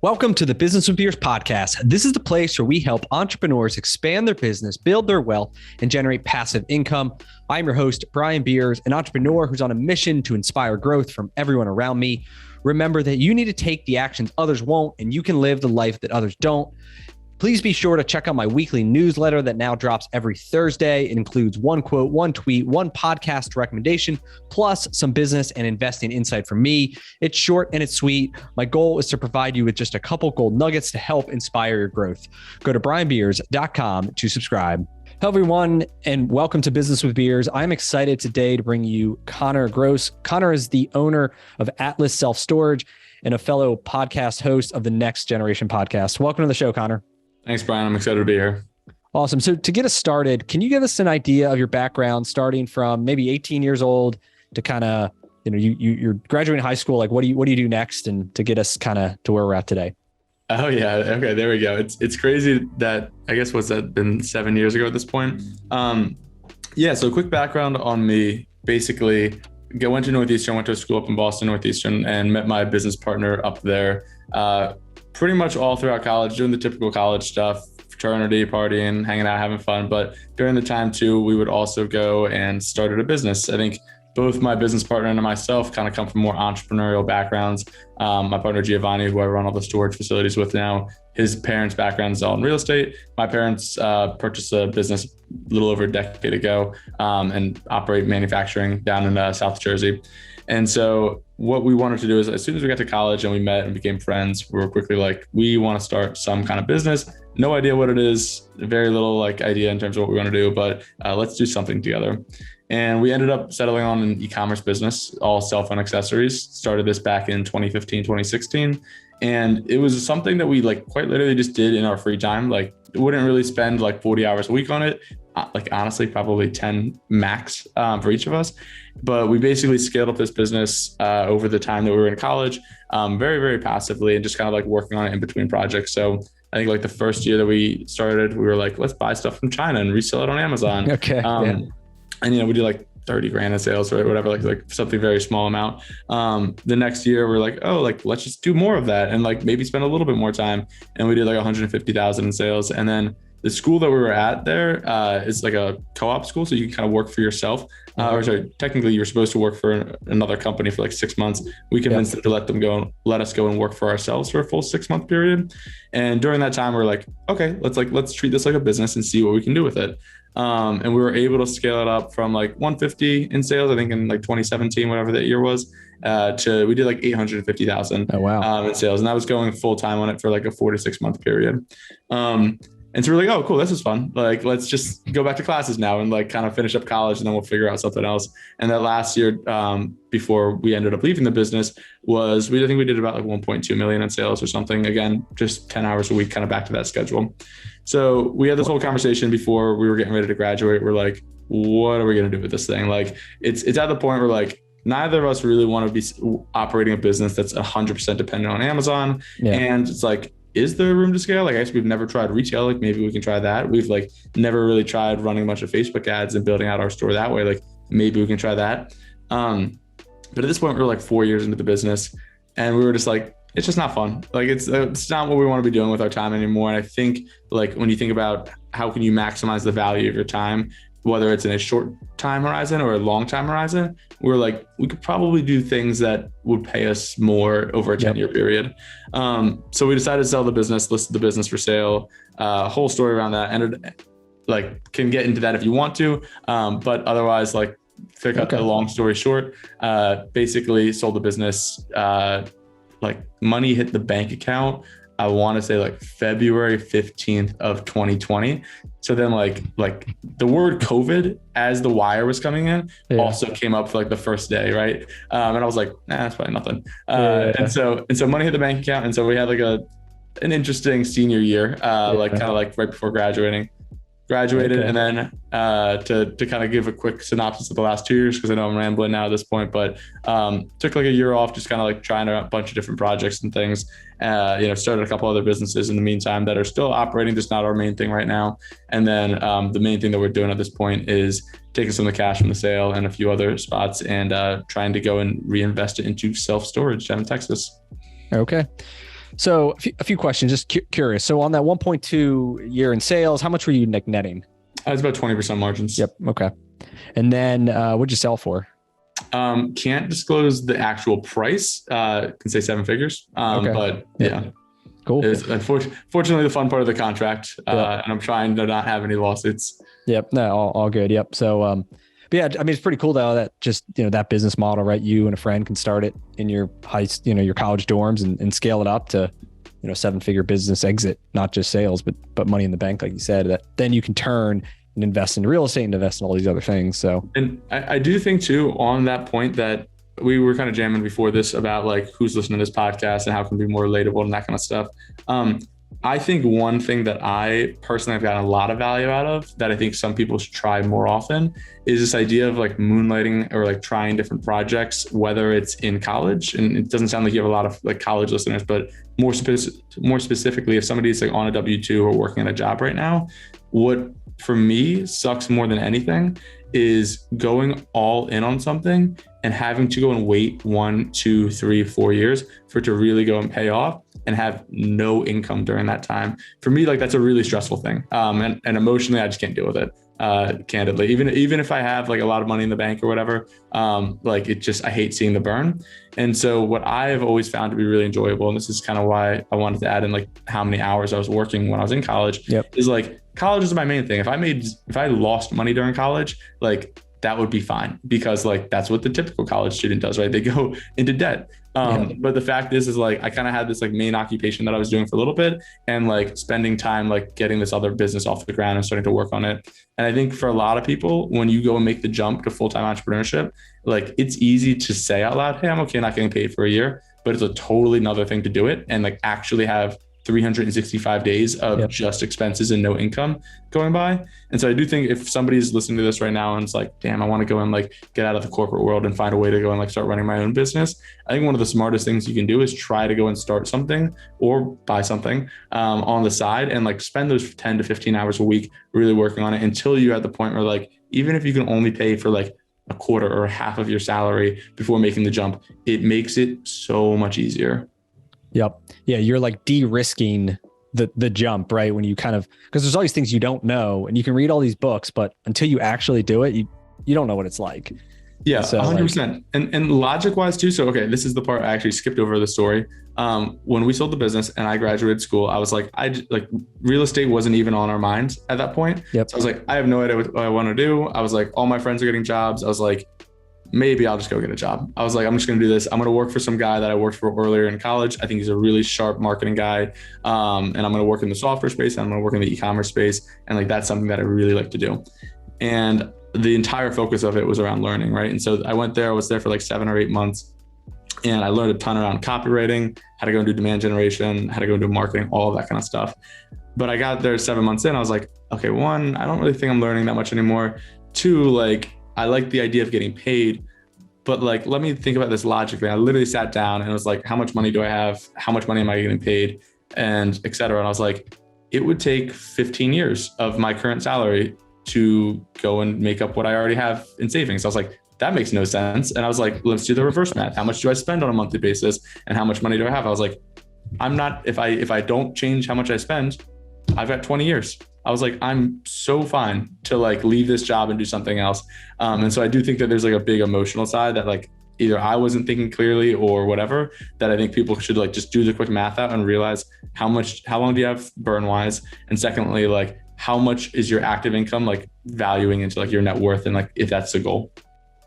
Welcome to the Business with Beers podcast. This is the place where we help entrepreneurs expand their business, build their wealth, and generate passive income. I'm your host, Brian Beers, an entrepreneur who's on a mission to inspire growth from everyone around me. Remember that you need to take the actions others won't, and you can live the life that others don't. Please be sure to check out my weekly newsletter that now drops every Thursday. It includes one quote, one tweet, one podcast recommendation, plus some business and investing insight from me. It's short and it's sweet. My goal is to provide you with just a couple gold nuggets to help inspire your growth. Go to brianbeers.com to subscribe. Hello, everyone, and welcome to Business with Beers. I'm excited today to bring you Connor Gross. Connor is the owner of Atlas Self-Storage and a fellow podcast host of the Next Generation podcast. Welcome to the show, Connor. Thanks, Brian. I'm excited to be here. Awesome. So to get us started, can you give us an idea of your background, starting from maybe 18 years old to kind of, you're graduating high school. Like, what do you do next, and to get us kind of to where we're at today? Oh yeah. Okay. There we go. It's crazy that I guess what's that been 7 years ago at this point. So quick background on me. Basically, went to Northeastern, went to a school up in Boston, Northeastern, and met my business partner up there. Pretty much all throughout college, doing the typical college stuff, fraternity, partying, hanging out, having fun. But during the time too, we would also go and started a business. I think both my business partner and myself kind of come from more entrepreneurial backgrounds. My partner Giovanni, who I run all the storage facilities with now, his parents' background is all in real estate. My parents purchased a business a little over a decade ago and operate manufacturing down in South Jersey. And so what we wanted to do is, as soon as we got to college and we met and became friends, we were quickly like, we want to start some kind of business. No idea what it is, very little idea in terms of what we want to do, but let's do something together. And we ended up settling on an e-commerce business, all cell phone accessories. Started this back in 2015, 2016. And it was something that we quite literally just did in our free time. Wouldn't really spend 40 hours a week on it. Honestly, probably 10 max for each of us. But we basically scaled up this business over the time that we were in college, very, very passively, and just kind of working on it in between projects. So I think the first year that we started, we were let's buy stuff from China and resell it on Amazon. Okay. And we do 30 grand in sales or whatever, like something very small amount. The next year we're let's just do more of that and maybe spend a little bit more time. And we did 150,000 in sales. And then the school that we were at there is a co-op school. So you can kind of work for yourself. Technically you're supposed to work for another company for 6 months. We convinced them to let us go and work for ourselves for a full 6-month period. And during that time, we're okay, let's treat this like a business and see what we can do with it. And we were able to scale it up from 150 in sales, I think in 2017, whatever that year was, to we did 850,000 in sales. And that was going full time on it for a 4 to 6 month period. And so we're oh, cool, this is fun. Let's just go back to classes now and kind of finish up college, and then we'll figure out something else. And that last year, before we ended up leaving the business, I think we did about 1.2 million in sales or something. Again, just 10 hours a week, kind of back to that schedule. So we had this whole conversation before we were getting ready to graduate. We're what are we going to do with this thing? It's at the point where neither of us really want to be operating a business that's 100% dependent on Amazon. Yeah. And it's is there room to scale? I guess we've never tried retail. Maybe we can try that. We've never really tried running a bunch of Facebook ads and building out our store that way. Maybe we can try that. But at this point, we're 4 years into the business, and we were just it's just not fun. It's not what we want to be doing with our time anymore. And I think when you think about how can you maximize the value of your time, whether it's in a short time horizon or a long time horizon, we're we could probably do things that would pay us more over a 10-year period. So we decided to sell the business, listed the business for sale, whole story around that. Ended can get into that if you want to, but otherwise to cut the long story short, basically sold the business, money hit the bank account. I want to say February 15th of 2020. So then the word COVID as the wire was coming in also came up for the first day. Right. And I was that's probably nothing. And so money hit the bank account. And so we had an interesting senior year, kind of right before graduating. Graduated, and then to kind of give a quick synopsis of the last 2 years, because I know I'm rambling now at this point, but took a year off, just kind of trying a bunch of different projects and things. Started a couple other businesses in the meantime that are still operating, just not our main thing right now. And then the main thing that we're doing at this point is taking some of the cash from the sale and a few other spots and trying to go and reinvest it into self-storage down in Texas. Okay. So a few questions, just curious. So on that 1.2 year in sales, how much were you netting? I was about 20% margins. Yep. Okay. And then what'd you sell for? Can't disclose the actual price. Can say seven figures. Okay. But yeah. Cool. It's unfortunately the fun part of the contract. Yep. And I'm trying to not have any lawsuits. Yep. No, all good. Yep. So, but yeah, I mean, it's pretty cool though that just, that business model, right? You and a friend can start it in your your college dorms and scale it up to, 7-figure business exit, not just sales, but money in the bank, like you said, that then you can turn and invest in real estate and invest in all these other things. So, and I do think too, on that point, that we were kind of jamming before this about like who's listening to this podcast and how it can be more relatable and that kind of stuff. I think one thing that I personally have gotten a lot of value out of that I think some people should try more often is this idea of like moonlighting or like trying different projects, whether it's in college. And it doesn't sound like you have a lot of like college listeners, but more specifically, if somebody's like on a W-2 or working at a job right now, what for me sucks more than anything is going all in on something and having to go and wait 1, 2, 3, 4 years for it to really go and pay off and have no income during that time. For me, like that's a really stressful thing. And emotionally, I just can't deal with it. Candidly, even if I have like a lot of money in the bank or whatever, like it just, I hate seeing the burn. And so what I have always found to be really enjoyable, and this is kind of why I wanted to add in like how many hours I was working when I was in college, is like college is my main thing. If I lost money during college, like that would be fine because like that's what the typical college student does, right? They go into debt. But the fact is like I kind of had this like main occupation that I was doing for a little bit and like spending time like getting this other business off the ground and starting to work on it. And I think for a lot of people, when you go and make the jump to full-time entrepreneurship, like it's easy to say out loud, hey, I'm okay not getting paid for a year, but it's a totally another thing to do it and like actually have 365 days of just expenses and no income going by. And so I do think if somebody's listening to this right now and it's like, damn, I want to go and like get out of the corporate world and find a way to go and like start running my own business, I think one of the smartest things you can do is try to go and start something or buy something on the side and like spend those 10 to 15 hours a week really working on it until you're at the point where like, even if you can only pay for like a quarter or half of your salary before making the jump, it makes it so much easier. Yep. Yeah. You're like de-risking the jump, right? When you kind of, because there's all these things you don't know and you can read all these books, but until you actually do it, you don't know what it's like. Yeah, so 100%. And logic wise too. So, okay, this is the part I actually skipped over the story. When we sold the business and I graduated school, I was like, real estate wasn't even on our minds at that point. Yep. So I was like, I have no idea what I want to do. I was like, all my friends are getting jobs. I was like, maybe I'll just go get a job. I was like, I'm just going to do this. I'm going to work for some guy that I worked for earlier in college. I think he's a really sharp marketing guy. And I'm going to work in the software space. And I'm going to work in the e-commerce space. And like, that's something that I really like to do. And the entire focus of it was around learning, right? And so I was there for like 7 or 8 months and I learned a ton around copywriting, how to go and do demand generation, how to go and do marketing, all of that kind of stuff. But I got there 7 months in, I was like, okay, 1, I don't really think I'm learning that much anymore. 2, like, I like the idea of getting paid, but like, let me think about this logically. I literally sat down and it was like, how much money do I have? How much money am I getting paid? And et cetera. And I was like, it would take 15 years of my current salary to go and make up what I already have in savings. I was like, that makes no sense. And I was like, let's do the reverse math. How much do I spend on a monthly basis? And how much money do I have? I was like, if I don't change how much I spend, I've got 20 years. I was like, I'm so fine to like leave this job and do something else. And so I do think that there's like a big emotional side that like either I wasn't thinking clearly or whatever, that I think people should like just do the quick math out and realize how long do you have burn wise? And secondly, like how much is your active income like valuing into like your net worth and like if that's the goal.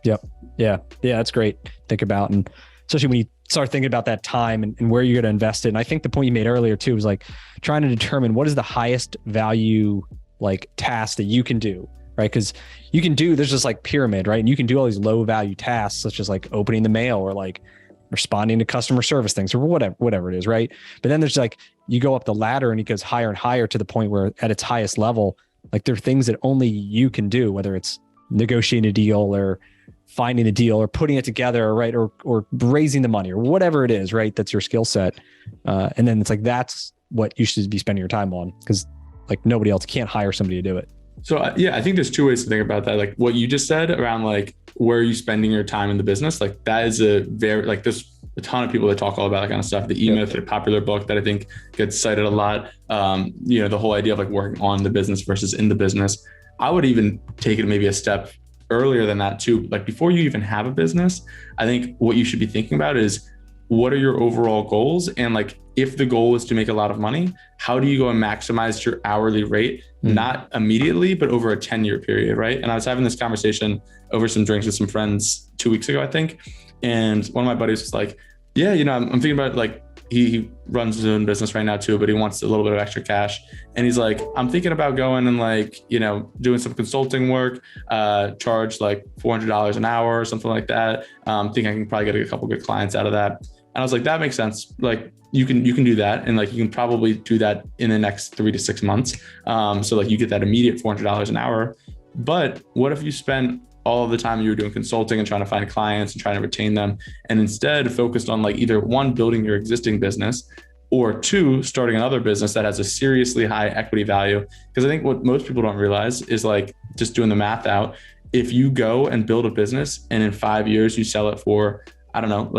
Yep. Yeah. That's great to think about. And especially when you start thinking about that time and where you're going to invest it. And I think the point you made earlier too was like trying to determine what is the highest value like task that you can do, right? Because there's just like pyramid, right? And you can do all these low value tasks such as like opening the mail or like responding to customer service things or whatever it is, right? But then there's like, you go up the ladder and it goes higher and higher to the point where at its highest level, like there are things that only you can do, whether it's negotiating a deal or finding a deal or putting it together, right? Or raising the money or whatever it is, right? That's your skill set. And then it's like, that's what you should be spending your time on because like nobody else can't hire somebody to do it. So yeah, I think there's 2 ways to think about that. Like what you just said around like, where are you spending your time in the business? Like that is a very, like this a ton of people that talk all about that kind of stuff. The E-Myth, a popular book that I think gets cited a lot. The whole idea of like working on the business versus in the business. I would even take it maybe a step earlier than that too. Like before you even have a business, I think what you should be thinking about is, what are your overall goals? And like, if the goal is to make a lot of money, how do you go and maximize your hourly rate, not immediately, but over a 10-year period, right? And I was having this conversation over some drinks with some friends 2 weeks ago, I think. And one of my buddies was like, yeah, I'm thinking about like, he runs his own business right now too, but he wants a little bit of extra cash. And he's like, I'm thinking about going and like, doing some consulting work, charge like $400 an hour or something like that. Think I can probably get a couple good clients out of that. And I was like, that makes sense. Like you can do that. And like, you can probably do that in the next 3 to 6 months. So like you get that immediate $400 an hour. But what if you spend all of the time you were doing consulting and trying to find clients and trying to retain them, and instead focused on like either one, building your existing business, or two, starting another business that has a seriously high equity value? Because I think what most people don't realize is like, just doing the math out, if you go and build a business and in 5 years you sell it for, I don't know,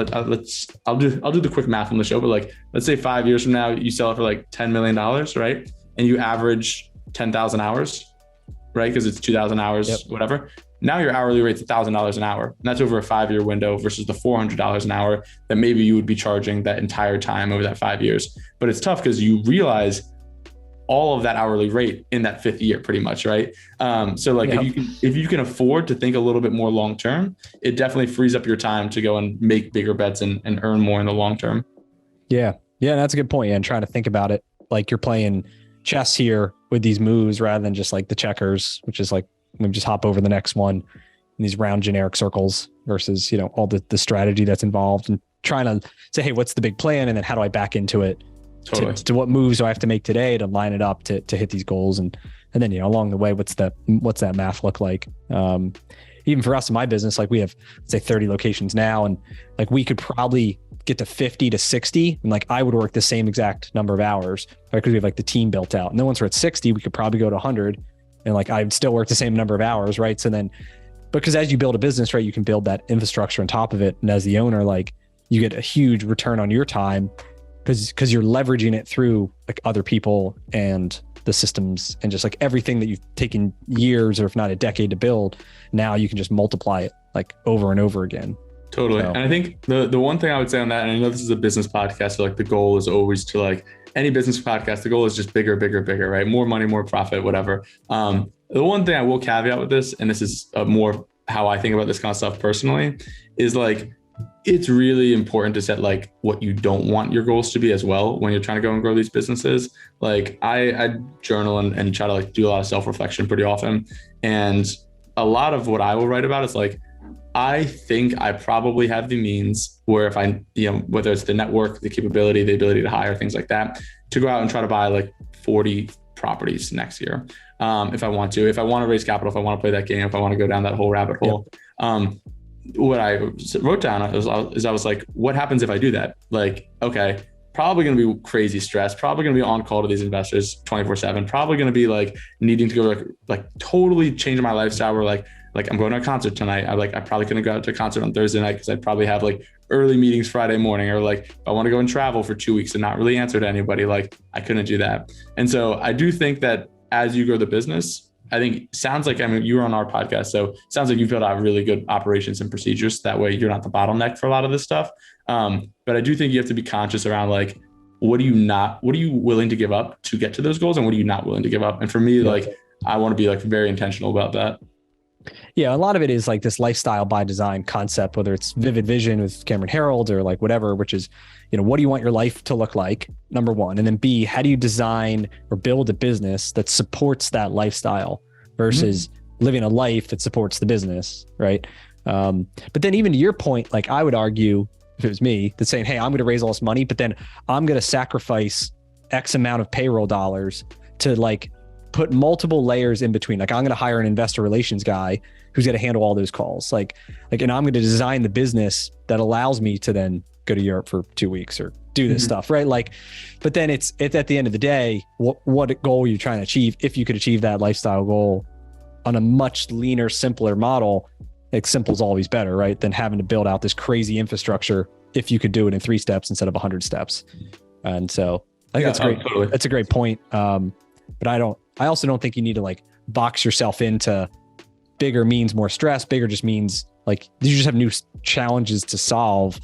I'll do the quick math on the show, but like, let's say 5 years from now you sell it for like $10 million, right? And you average 10,000 hours, right? Because it's 2,000 hours, whatever. Now your hourly rate's $1,000 an hour. And that's over a 5-year window versus the $400 an hour that maybe you would be charging that entire time over that 5 years. But it's tough because you realize all of that hourly rate in that 5th year, pretty much, right? So like if you can afford to think a little bit more long-term, it definitely frees up your time to go and make bigger bets and earn more in the long term. Yeah. Yeah. That's a good point. Yeah, and trying to think about it like you're playing chess here with these moves rather than just like the checkers, which is like, we just hop over the next one in these round generic circles versus, all the strategy that's involved, and trying to say, hey, what's the big plan? And then how do I back into it? Totally. To what moves do I have to make today to line it up to hit these goals? And then, along the way, what's that math look like? Even for us in my business, like we have, say 30 locations now, and like we could probably get to 50 to 60. And like, I would work the same exact number of hours, right? Because we have like the team built out. And then once we're at 60, we could probably go to 100. And like, I'd still work the same number of hours, right? So then, because as you build a business, right, you can build that infrastructure on top of it. And as the owner, like you get a huge return on your time because you're leveraging it through like other people and the systems and just like everything that you've taken years or if not a decade to build. Now you can just multiply it like over and over again. Totally. So, and I think the one thing I would say on that, and I know this is a business podcast, so like the goal is always to like any business podcast, the goal is just bigger, right? More money, more profit, whatever. The one thing I will caveat with this, and this is more how I think about this kind of stuff personally, is like, it's really important to set like what you don't want your goals to be as well when you're trying to go and grow these businesses. Like I journal and try to like do a lot of self-reflection pretty often. And a lot of what I will write about is like, I think I probably have the means where if I, whether it's the network, the capability, the ability to hire, things like that, to go out and try to buy like 40 properties next year. If I want to raise capital, if I want to play that game, if I want to go down that whole rabbit hole. What I wrote down is I was like, what happens if I do that? Like, okay, probably going to be crazy stress, probably going to be on call to these investors 24/7, probably going to be like needing to go like totally change my lifestyle where like I'm going to a concert tonight. I probably couldn't go out to a concert on Thursday night because I'd probably have like early meetings Friday morning, or like if I want to go and travel for 2 weeks and not really answer to anybody, like I couldn't do that. And so I do think that as you grow the business, I think sounds like, you were on our podcast, so it sounds like you've built out really good operations and procedures. That way you're not the bottleneck for a lot of this stuff. But I do think you have to be conscious around like, what are you willing to give up to get to those goals? And what are you not willing to give up? And for me, like, I want to be like very intentional about that. Yeah. A lot of it is like this lifestyle by design concept, whether it's Vivid Vision with Cameron Harold or like whatever, which is, what do you want your life to look like? Number one. And then B, how do you design or build a business that supports that lifestyle versus living a life that supports the business. Right. But then even to your point, like I would argue if it was me that's saying, hey, I'm going to raise all this money, but then I'm going to sacrifice X amount of payroll dollars to like put multiple layers in between. Like I'm going to hire an investor relations guy who's going to handle all those calls. Like, and I'm going to design the business that allows me to then go to Europe for 2 weeks or do this stuff. Right. Like, but then it's at the end of the day, what goal are you trying to achieve? If you could achieve that lifestyle goal on a much leaner, simpler model, like simple is always better, right? Than having to build out this crazy infrastructure if you could do it in 3 steps instead of 100 steps. And so I think that's great. Totally. That's a great point. But I also don't think you need to like box yourself into bigger means more stress. Bigger just means like you just have new challenges to solve,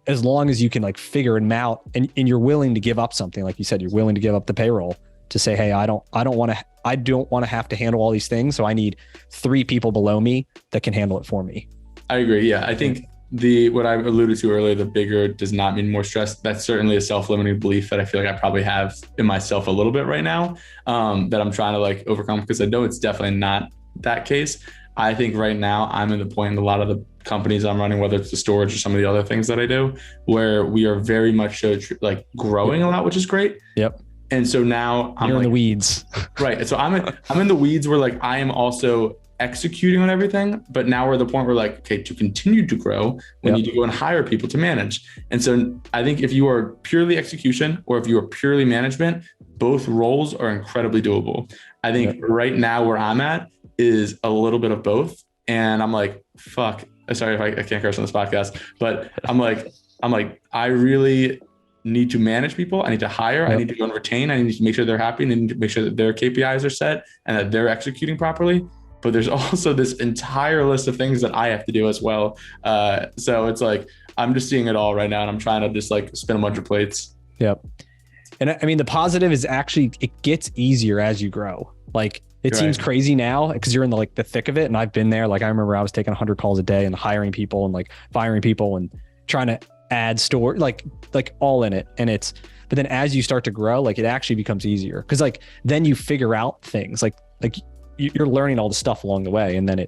as long as you can like figure them out and you're willing to give up something. Like you said, you're willing to give up the payroll to say, hey, I don't want to have to handle all these things. So I need 3 people below me that can handle it for me. I agree. Yeah. I think what I alluded to earlier, the bigger does not mean more stress. That's certainly a self-limiting belief that I feel like I probably have in myself a little bit right now, that I'm trying to like overcome, because I know it's definitely not that case. I think right now I'm in the point in a lot of the companies I'm running, whether it's the storage or some of the other things that I do, where we are very much so like growing a lot, which is great. Yep. And so now I'm in the weeds. Right. So I'm in the weeds where like I am also executing on everything, but now we're at the point where like, okay, to continue to grow, we need to go and hire people to manage. And so I think if you are purely execution or if you are purely management, both roles are incredibly doable. I think right now where I'm at is a little bit of both. And I'm like, fuck, sorry if I can't curse on this podcast, but I'm like, I really need to manage people. I need to hire. I need to go and retain. I need to make sure they're happy, and I need to make sure that their KPIs are set and that they're executing properly. But there's also this entire list of things that I have to do as well. So it's like, I'm just seeing it all right now, and I'm trying to just like spin a bunch of plates. Yep. And I mean, the positive is actually it gets easier as you grow. Like it seems crazy now because you're in the thick of it. And I've been there. Like I remember I was taking 100 calls a day and hiring people and like firing people and trying to add store, like all in it. But then as you start to grow, like it actually becomes easier. Cause like, then you figure out things like you're learning all the stuff along the way. And then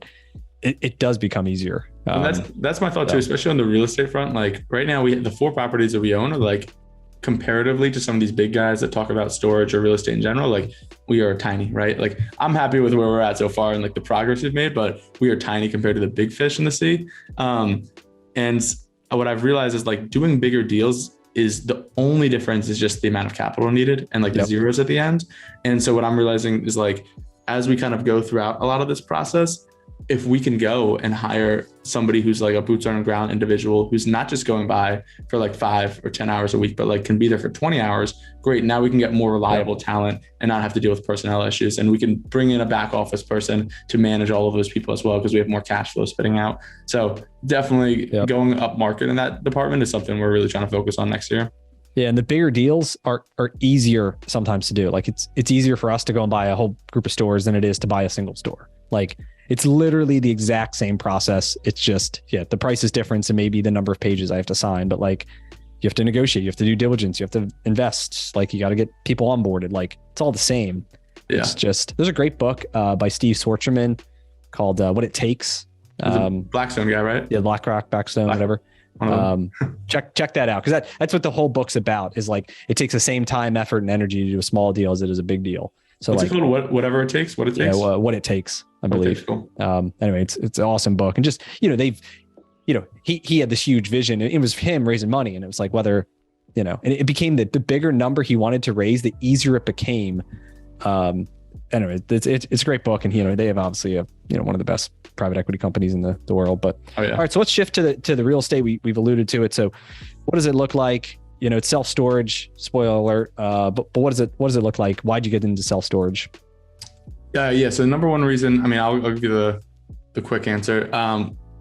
it does become easier. That's my thought too, especially on the real estate front. Like right now the 4 properties that we own are like, comparatively to some of these big guys that talk about storage or real estate in general, like we are tiny, right? Like I'm happy with where we're at so far and like the progress we've made, but we are tiny compared to the big fish in the sea. And what I've realized is like doing bigger deals is the only difference is just the amount of capital needed and like the zeros at the end. And so what I'm realizing is like, as we kind of go throughout a lot of this process, if we can go and hire somebody who's like a boots on the ground individual who's not just going by for like 5 or 10 hours a week, but like can be there for 20 hours, great. Now we can get more reliable talent and not have to deal with personnel issues. And we can bring in a back office person to manage all of those people as well, because we have more cash flow spitting out. So definitely going up market in that department is something we're really trying to focus on next year. Yeah. And the bigger deals are easier sometimes to do. Like it's easier for us to go and buy a whole group of stores than it is to buy a single store. Like it's literally the exact same process. It's just, the price is different. So maybe the number of pages I have to sign, but like you have to negotiate, you have to do diligence, you have to invest, like you got to get people onboarded. Like it's all the same. Yeah. It's just, there's a great book by Steve Sorcherman called What It Takes. Blackstone guy, right? Yeah. BlackRock, Blackstone, whatever. Check that out. Cause that's what the whole book's about, is like, it takes the same time, effort, and energy to do a small deal as it is a big deal. So what's like, it called? Whatever it takes, what it takes. Yeah, What It Takes, I believe. Cool. Anyway, it's an awesome book, and just he had this huge vision. It was him raising money, and it was like whether and it became the bigger number he wanted to raise, the easier it became. Anyway, it's a great book, and they have obviously one of the best private equity companies in the world. But all right, so let's shift to the real estate. We've alluded to it. So, what does it look like? It's self-storage, spoiler alert. But what does it look like? Why'd you get into self-storage? Yeah. So the number one reason, I'll give you the quick answer.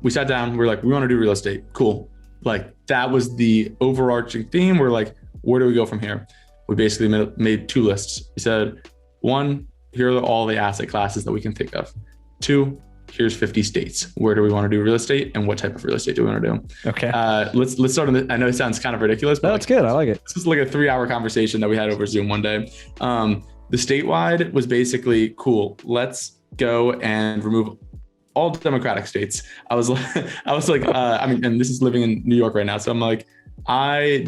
We sat down, we're like, we want to do real estate. Cool. Like that was the overarching theme. We're like, where do we go from here? We basically made 2 lists. We said, 1, here are all the asset classes that we can think of. 2, here's 50 states. Where do we want to do real estate, and what type of real estate do we want to do? Okay. Let's start on I know it sounds kind of ridiculous, but no, it's good. I like it. This was like a 3-hour conversation that we had over Zoom one day. The statewide was basically cool. Let's go and remove all Democratic states. I was like, and this is living in New York right now. So I'm like, I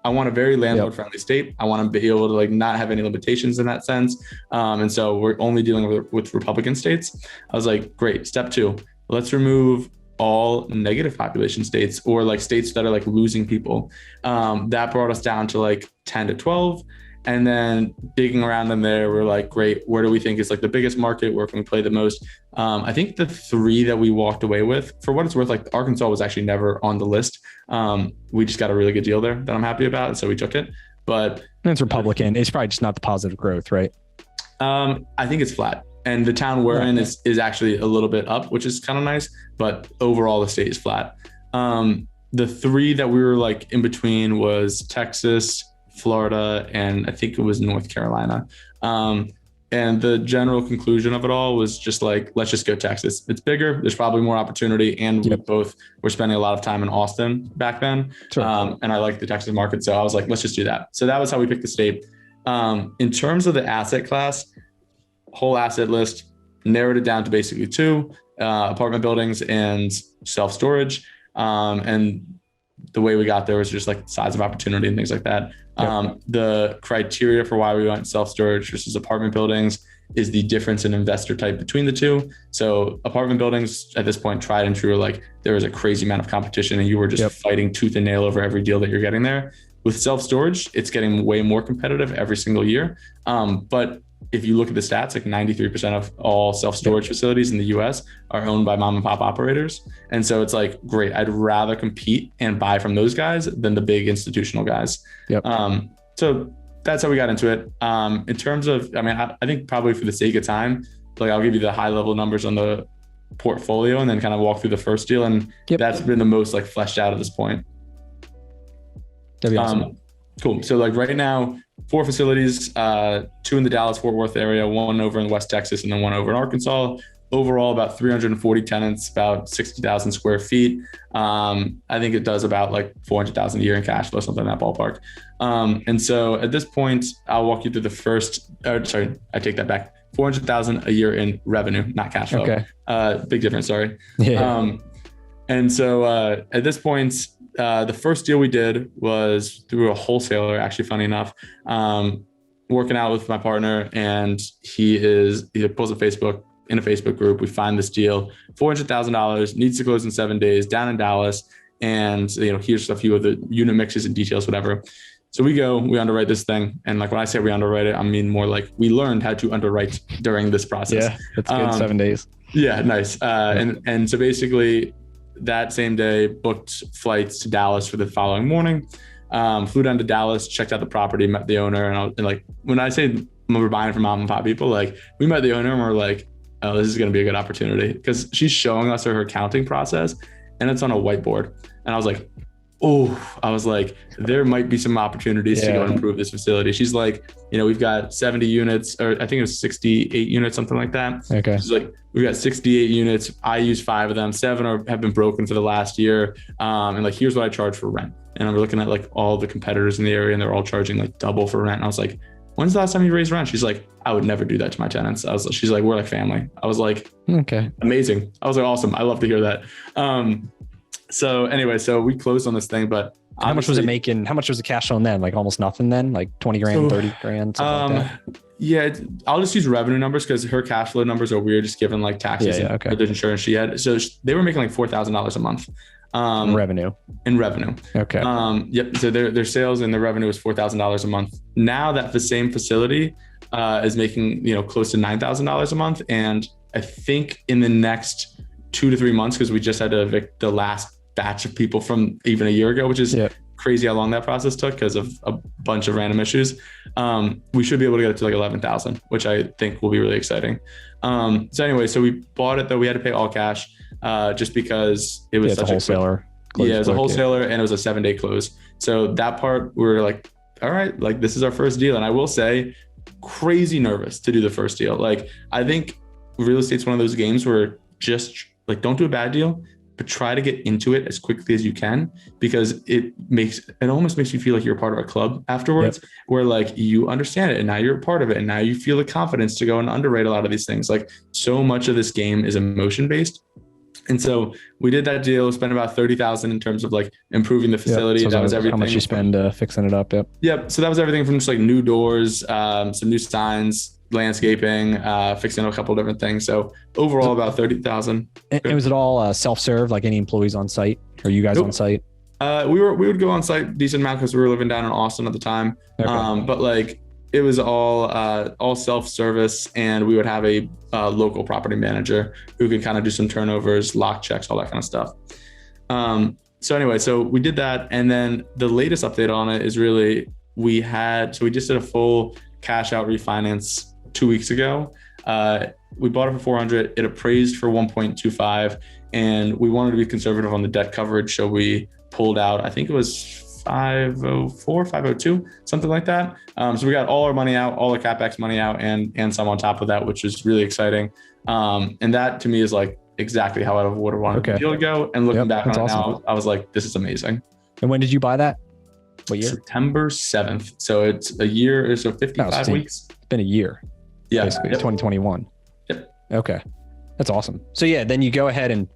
want a very landlord friendly state. I want to be able to like not have any limitations in that sense. And so we're only dealing with Republican states. I was like, great. Step 2, let's remove all negative population states, or like states that are like losing people. That brought us down to like 10 to 12. And then digging around in there, we're like, great, where do we think is like the biggest market? Where can we play the most? I think the 3 that we walked away with, for what it's worth, like Arkansas was actually never on the list. We just got a really good deal there that I'm happy about. So we took it. But it's Republican. It's probably just not the positive growth, right? I think it's flat. And the town we're in is actually a little bit up, which is kind of nice. But overall, the state is flat. The 3 that we were like in between was Texas, Florida, and I think it was North Carolina. And the general conclusion of it all was just like, let's just go Texas. It's bigger. There's probably more opportunity. And we both were spending a lot of time in Austin back then. Sure. And I like the Texas market. So I was like, let's just do that. So that was how we picked the state. In terms of the asset class, whole asset list, narrowed it down to basically 2, apartment buildings and self-storage. And the way we got there was just like size of opportunity and things like that. The criteria for why we went self-storage versus apartment buildings is the difference in investor type between the 2. So apartment buildings at this point, tried and true, like there was a crazy amount of competition and you were just fighting tooth and nail over every deal that you're getting there. With self-storage, it's getting way more competitive every single year. But if you look at the stats, like 93% of all self-storage facilities in the US are owned by mom and pop operators. And so it's like, great, I'd rather compete and buy from those guys than the big institutional guys. So that's how we got into it. In terms of, I think probably for the sake of time, like I'll give you the high level numbers on the portfolio and then kind of walk through the first deal. And that's been the most like fleshed out at this point. That'd be awesome. Cool. So like right now, 4 facilities, 2 in the Dallas-Fort Worth area, 1 over in West Texas, and then 1 over in Arkansas. Overall, about 340 tenants, about 60,000 square feet. I think it does about like 400,000 a year in cash flow, something in that ballpark. And so at this point, I'll walk you through the first, I take that back. 400,000 a year in revenue, not cash flow. Okay. Big difference, sorry. Yeah. And so at this point, the first deal we did was through a wholesaler, actually, funny enough, working out with my partner, and he pulls a Facebook group. We find this deal, $400,000, needs to close in 7 days, down in Dallas. And, here's a few of the unit mixes and details, whatever. So we underwrite this thing. And like when I say we underwrite it, I mean more like we learned how to underwrite during this process. Yeah, that's good. 7 days. Yeah, nice. And so basically that same day booked flights to Dallas for the following morning. Flew down to Dallas, checked out the property, met the owner. And like when I say we're buying from mom and pop people, like we met the owner and we're like, oh, this is going to be a good opportunity, because she's showing us her accounting process and it's on a whiteboard. And I was like, there might be some opportunities to go and improve this facility. She's like, we've got 70 units, or I think it was 68 units, something like that. Okay. She's like, we've got 68 units. I use 5 of them. 7 have been broken for the last year. And like, here's what I charge for rent. And I'm looking at like all the competitors in the area and they're all charging like double for rent. And I was like, when's the last time you raised rent? She's like, I would never do that to my tenants. She's like, we're like family. I was like, okay, amazing. I was like, awesome. I love to hear that. So anyway, so we closed on this thing, but how much was it making? How much was the cash on then? Like almost nothing then, like 20 grand, 30 grand, something like that. Yeah, I'll just use revenue numbers because her cash flow numbers are weird, just given like taxes and the insurance she had. So they were making like $4,000 a month. In revenue. Okay. Yep. So their sales and their revenue was $4,000 a month. Now that the same facility is making, close to $9,000 a month. And I think in the next 2 to 3 months, because we just had to evict the last batch of people from even a year ago, which is crazy how long that process took because of a bunch of random issues. We should be able to get it to like 11,000, which I think will be really exciting. So anyway, so we bought it though. We had to pay all cash just because it was such a wholesaler. It was a wholesaler and it was a 7-day close. So that part we were like, all right, like this is our first deal. And I will say crazy nervous to do the first deal. Like I think real estate's one of those games where just like, don't do a bad deal, but try to get into it as quickly as you can, because it almost makes you feel like you're a part of a club afterwards, where like you understand it and now you're a part of it and now you feel the confidence to go and underwrite a lot of these things. Like so much of this game is emotion based. And so we did that deal, spent about 30,000 in terms of like improving the facility. So that was everything. How much you spend fixing it up? Yep. So that was everything from just like new doors, some new signs, landscaping, fixing a couple of different things. So overall about 30,000. And was it all self-serve, like any employees on site? Or you guys on site? We would go on site decent amount because we were living down in Austin at the time. Okay. But like it was all self-service, and we would have a local property manager who could kind of do some turnovers, lock checks, all that kind of stuff. So anyway, so we did that. And then the latest update on it is really, we just did a full cash out refinance 2 weeks ago. We bought it for 400, it appraised for 1.25, and we wanted to be conservative on the debt coverage. So we pulled out, I think it was 504, 502, something like that. So we got all our money out, all the CapEx money out, and some on top of that, which was really exciting. And that to me is like exactly how I would have wanted the deal to go. And looking back on it now, I was like, this is amazing. And when did you buy that? What year? September 7th. So it's a year, so 55 weeks. It's been a year. Yeah. Basically, 2021. Yep. Okay. That's awesome. So yeah, then you go ahead and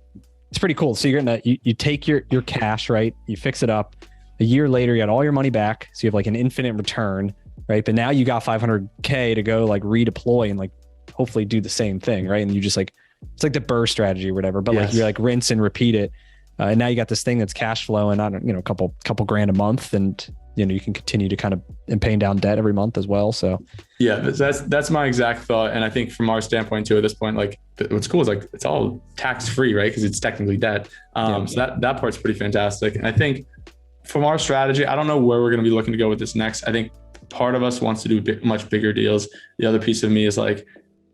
it's pretty cool. So you're gonna, you take your cash, right? You fix it up. A year later, you got all your money back. So you have like an infinite return, right? But now you got 500K to go like redeploy and like hopefully do the same thing, right? And you just like, it's like the Burr strategy or whatever, but like you're like rinse and repeat it. And now you got this thing that's cash flowing, I don't, a couple grand a month, and you can continue to kind of and paying down debt every month as well. So yeah, that's my exact thought. And I think from our standpoint too, at this point, like what's cool is like it's all tax free, right? Because it's technically debt. So that part's pretty fantastic. And I think from our strategy, I don't know where we're going to be looking to go with this next. I think part of us wants to do much bigger deals. The other piece of me is like,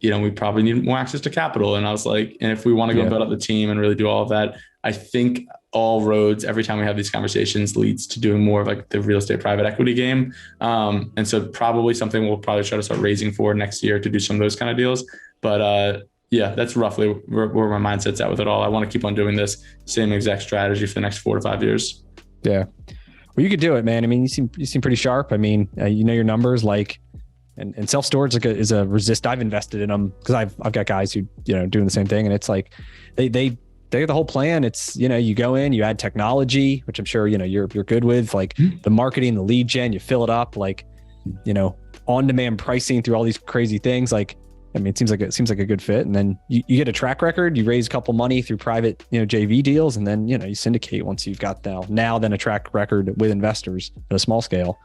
we probably need more access to capital. And I was like, and if we want to go build up the team and really do all of that, I think all roads, every time we have these conversations, leads to doing more of like the real estate private equity game. And so probably something we'll probably try to start raising for next year to do some of those kind of deals. But that's roughly where my mindset's at with it all. I want to keep on doing this same exact strategy for the next 4 to 5 years. Yeah. Well, you could do it, man. I mean, you seem pretty sharp. I mean, your numbers, like, and self-storage is a resist. I've invested in them because I've got guys who, doing the same thing. And it's like, they get the whole plan. It's, you go in, you add technology, which I'm sure, you're good with, like the marketing, the lead gen, you fill it up, like, on-demand pricing through all these crazy things. Like, I mean, it seems like a good fit. And then you get a track record, you raise a couple money through private, JV deals. And then, you syndicate once you've got now then a track record with investors at a small scale.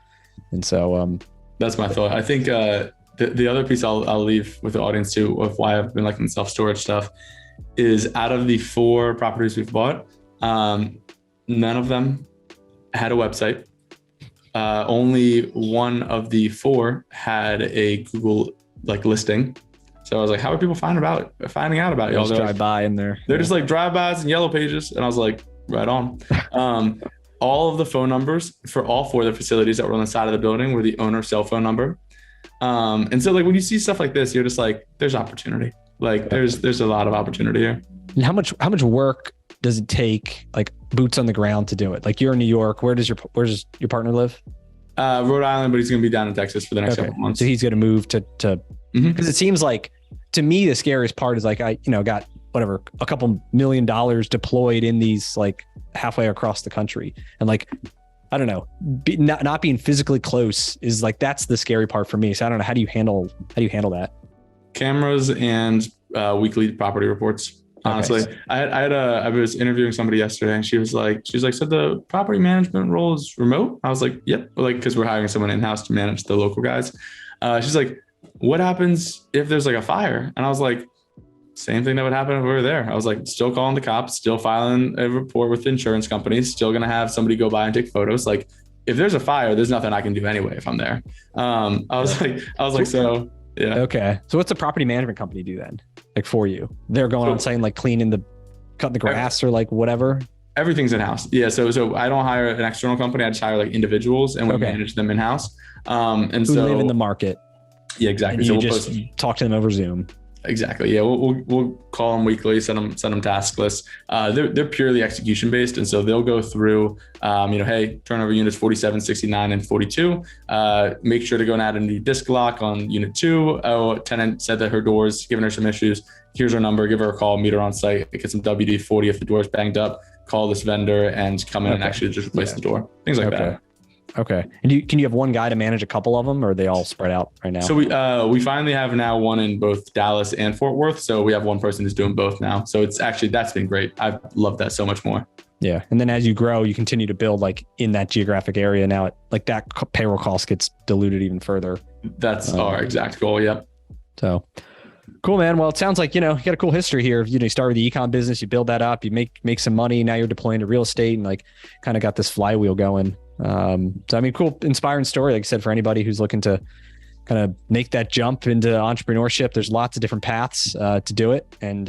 And so, that's my thought. I think, the other piece I'll leave with the audience too, of why I've been liking self-storage stuff, is out of the 4 properties we've bought, none of them had a website. Only one of the 4 had a Google listing. So I was like, how are people finding out about y'all? Just drive by in there. They're just like drive-bys and yellow pages. And I was like, right on. All of the phone numbers for all 4 of the facilities that were on the side of the building were the owner's cell phone number. And so like when you see stuff like this, you're just like, there's opportunity. Like there's a lot of opportunity here. And how much work does it take, like boots on the ground, to do it? Like you're in New York. Where does your partner live? Rhode Island, but he's going to be down in Texas for the next couple months. So he's going to move to because it seems like, to me, the scariest part is like, I, got whatever, a couple $1 million deployed in these like halfway across the country. And like, I don't know, not being physically close is like, that's the scary part for me. So I don't know. How do you handle that? Cameras and weekly property reports. Honestly, okay. I was interviewing somebody yesterday, and she was like, so the property management role is remote? I was like, yep. Like, cause we're hiring someone in-house to manage the local guys. She's like, what happens if there's like a fire? And I was like, same thing that would happen if we were there. I was like, still calling the cops, still filing a report with insurance companies, still going to have somebody go by and take photos. Like if there's a fire, there's nothing I can do anyway if I'm there. I was like, so yeah. Okay. So what's the property management company do then? Like for you, they're going on saying like cutting the grass or like whatever. Everything's in-house. Yeah. So I don't hire an external company. I just hire like individuals and we manage them in-house. And who live in the market. Yeah, exactly. So we'll just talk to them over Zoom. Exactly. Yeah. We'll call them weekly, send them task lists. They're purely execution based. And so they'll go through, hey, turnover units 47, 69, and 42. Make sure to go and add a new disc lock on unit 2. Oh, tenant said that her door's giving her some issues. Here's her number, give her a call, meet her on site, get some WD-40 if the door's banged up, call this vendor and come in and actually just replace the door. Things like that. Okay. And can you have one guy to manage a couple of them, or are they all spread out right now? So we finally have now one in both Dallas and Fort Worth. So we have one person who's doing both now. So that's been great. I've loved that so much more. Yeah. And then as you grow, you continue to build like in that geographic area. Now like that payroll cost gets diluted even further That's our exact goal. Yep. So cool, man. Well, it sounds like, you got a cool history here. You start with the econ business, you build that up, you make some money. Now you're deploying to real estate and like kind of got this flywheel going. So I mean, cool, inspiring story. Like I said, for anybody who's looking to kind of make that jump into entrepreneurship, there's lots of different paths to do it. And,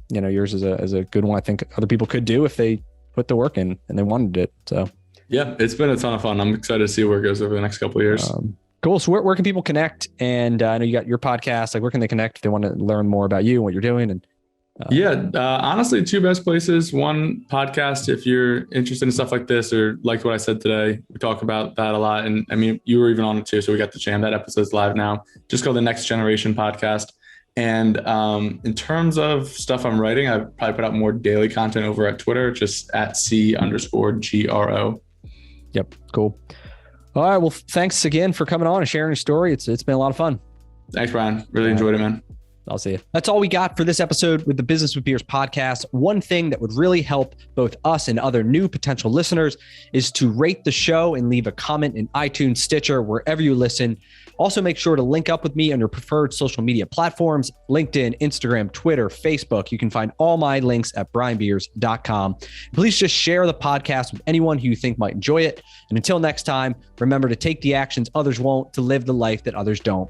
yours is a good one. I think other people could do if they put the work in and they wanted it. So yeah, it's been a ton of fun. I'm excited to see where it goes over the next couple of years. Cool. So where can people connect? And I know you got your podcast. Like, where can they connect if they want to learn more about you and what you're doing? And honestly, two best places. One, podcast, if you're interested in stuff like this or like what I said today, we talk about that a lot. And I mean, you were even on it too, so we got to jam. That episode's live now. Just called the Next Generation Podcast. And in terms of stuff I'm writing, I probably put out more daily content over at Twitter, just at C_GRO. Yep. Cool. All right. Well, thanks again for coming on and sharing your story. It's been a lot of fun. Thanks, Brian. Really enjoyed it, man. I'll see you. That's all we got for this episode with the Business with Beers podcast. One thing that would really help both us and other new potential listeners is to rate the show and leave a comment in iTunes, Stitcher, wherever you listen. Also, make sure to link up with me on your preferred social media platforms, LinkedIn, Instagram, Twitter, Facebook. You can find all my links at brianbeers.com. Please just share the podcast with anyone who you think might enjoy it. And until next time, remember to take the actions others won't, to live the life that others don't.